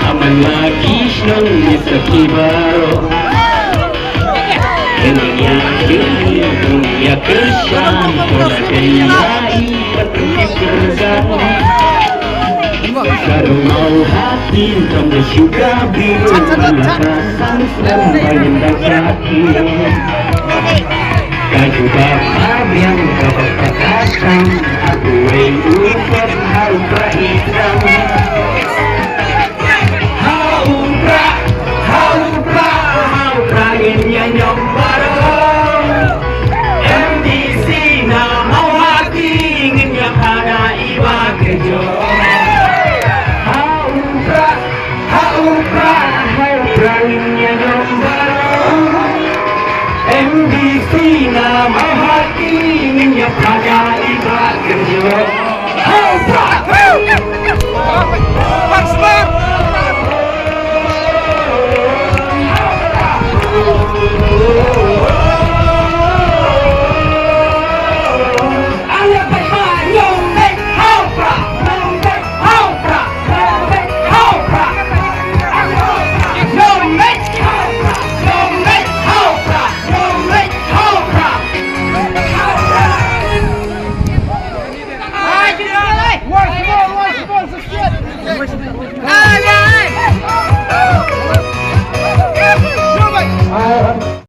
Aman magis ng isakibaro Kanya dunia kersang Pernah patutip kerzang Kalau mau hati Tanda syuka biru Manasan Sampai kaki Kaju bapak yang bapak kasang Aku upat harus berhidang MDC na mahati ingin niya pada iba kerja